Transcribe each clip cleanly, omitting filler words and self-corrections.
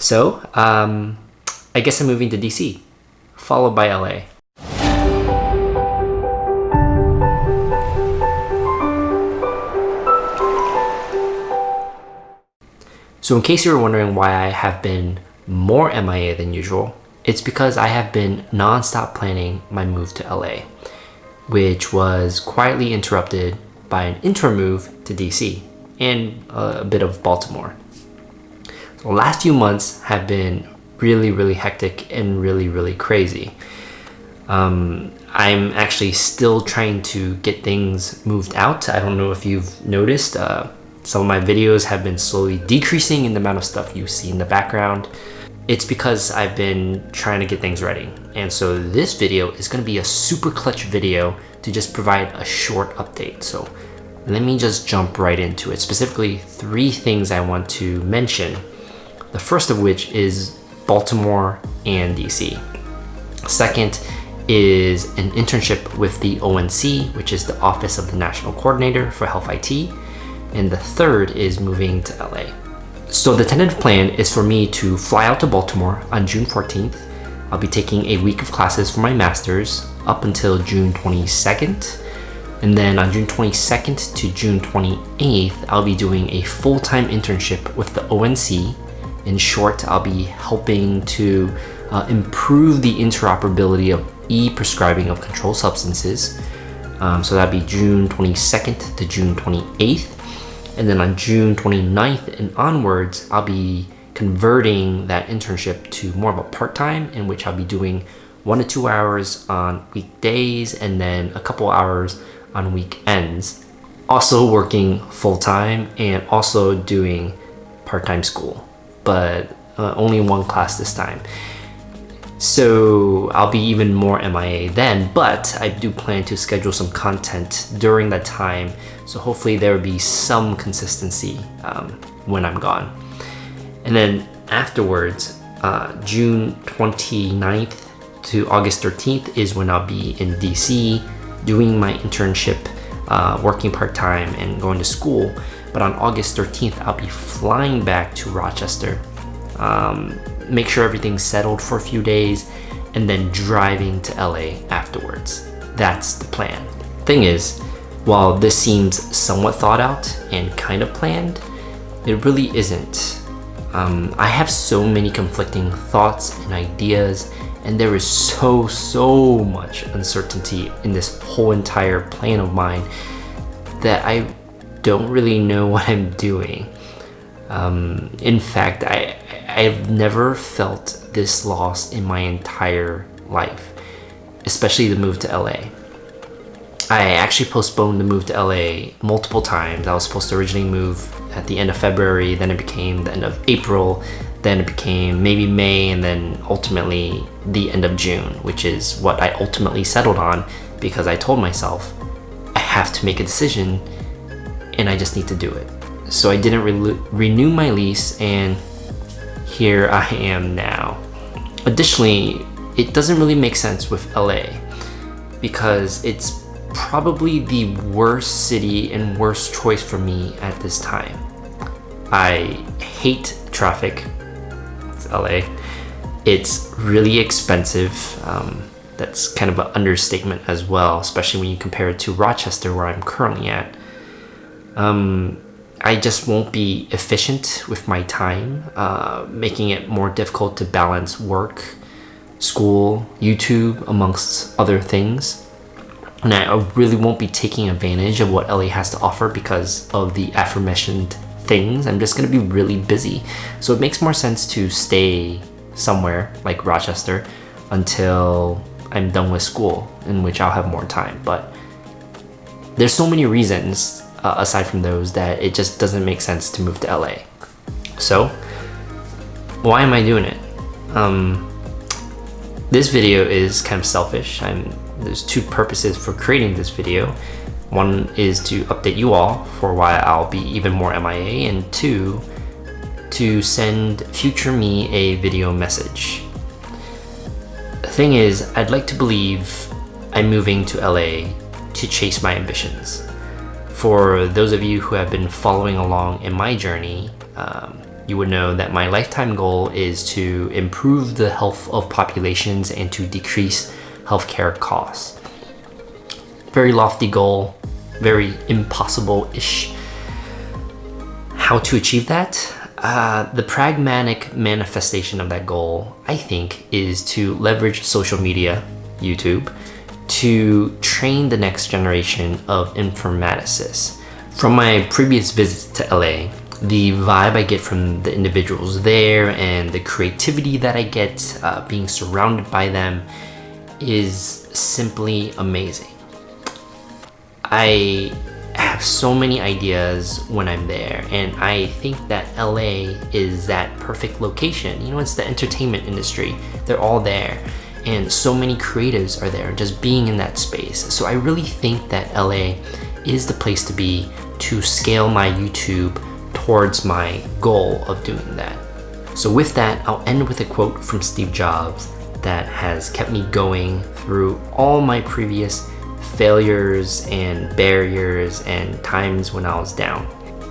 So, I guess I'm moving to DC, followed by LA. So in case you were wondering why I have been more MIA than usual, it's because I have been non-stop planning my move to LA, which was quietly interrupted by an interim move to DC and a bit of Baltimore. So the last few months have been really hectic and really crazy. I'm actually still trying to get things moved out. I don't know if you've noticed, some of my videos have been slowly decreasing in the amount of stuff you see in the background. It's because I've been trying to get things ready. And so this video is going to be a super clutch video to just provide a short update. So let me just jump right into it. Specifically, 3 things I want to mention. The first of which is Baltimore and DC. Second is an internship with the ONC, which is the Office of the National Coordinator for Health IT. And the third is moving to LA. So the tentative plan is for me to fly out to Baltimore on June 14th. I'll be taking a week of classes for my master's up until June 22nd. And then on June 22nd to June 28th, I'll be doing a full-time internship with the ONC. In short, I'll be helping to improve the interoperability of e-prescribing of controlled substances. So that'd be June 22nd to June 28th. And then on June 29th and onwards, I'll be converting that internship to more of a part-time, in which I'll be doing 1 to 2 hours on weekdays and then a couple hours on weekends. Also working full-time and also doing part-time school, but only 1 class this time. So I'll be even more MIA then, but I do plan to schedule some content during that time. So hopefully there will be some consistency when I'm gone. And then afterwards, June 29th to August 13th is when I'll be in DC doing my internship, working part-time and going to school. But on August 13th, I'll be flying back to Rochester, make sure everything's settled for a few days, and then driving to LA afterwards. That's the plan. Thing is, while this seems somewhat thought out and kind of planned, it really isn't. I have so many conflicting thoughts and ideas, and there is so much uncertainty in this whole entire plan of mine that I don't really know what I'm doing. In fact, I've never felt this loss in my entire life, especially the move to LA. I actually postponed the move to LA multiple times. I was supposed to originally move at the end of February, then it became the end of April, then it became maybe May, and then ultimately the end of June, which is what I ultimately settled on because I told myself I have to make a decision and I just need to do it. So I didn't renew my lease, and here I am now. Additionally, it doesn't really make sense with LA because it's probably the worst city and worst choice for me at this time. I hate traffic. It's LA. It's really expensive. That's kind of an understatement as well, especially when you compare it to Rochester, where I'm currently at. I just won't be efficient with my time, making it more difficult to balance work, school, YouTube, amongst other things. And I really won't be taking advantage of what LA has to offer because of the aforementioned things. I'm just going to be really busy. So it makes more sense to stay somewhere like Rochester until I'm done with school, in which I'll have more time. But there's so many reasons aside from those that it just doesn't make sense to move to LA. So why am I doing it? This video is kind of selfish. There's 2 purposes for creating this video. One is to update you all for why I'll be even more MIA, and 2, to send future me a video message. The thing is, I'd like to believe I'm moving to LA to chase my ambitions. For those of you who have been following along in my journey, you would know that my lifetime goal is to improve the health of populations and to decrease healthcare costs. Very lofty goal, very impossible-ish. How to achieve that? The pragmatic manifestation of that goal, I think, is to leverage social media, YouTube, to train the next generation of informaticists. From my previous visits to LA, the vibe I get from the individuals there and the creativity that I get being surrounded by them is simply amazing. I have so many ideas when I'm there, and I think that LA is that perfect location. You know, it's the entertainment industry. They're all there, and so many creatives are there just being in that space. So I really think that LA is the place to be to scale my YouTube towards my goal of doing that. So with that, I'll end with a quote from Steve Jobs that has kept me going through all my previous failures and barriers and times when I was down.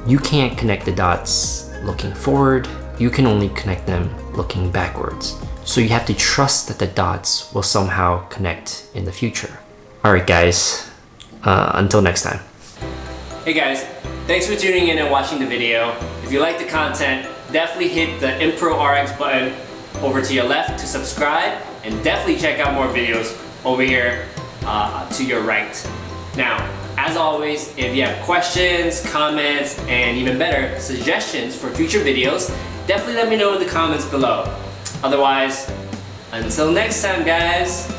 You can't connect the dots looking forward, you can only connect them looking backwards. So you have to trust that the dots will somehow connect in the future. Alright guys, until next time. Hey guys, thanks for tuning in and watching the video. If you like the content, definitely hit the ImproRx button over to your left to subscribe, and definitely check out more videos over here to your right. Now, as always, if you have questions, comments, and even better, suggestions for future videos, definitely let me know in the comments below. Otherwise, until next time guys,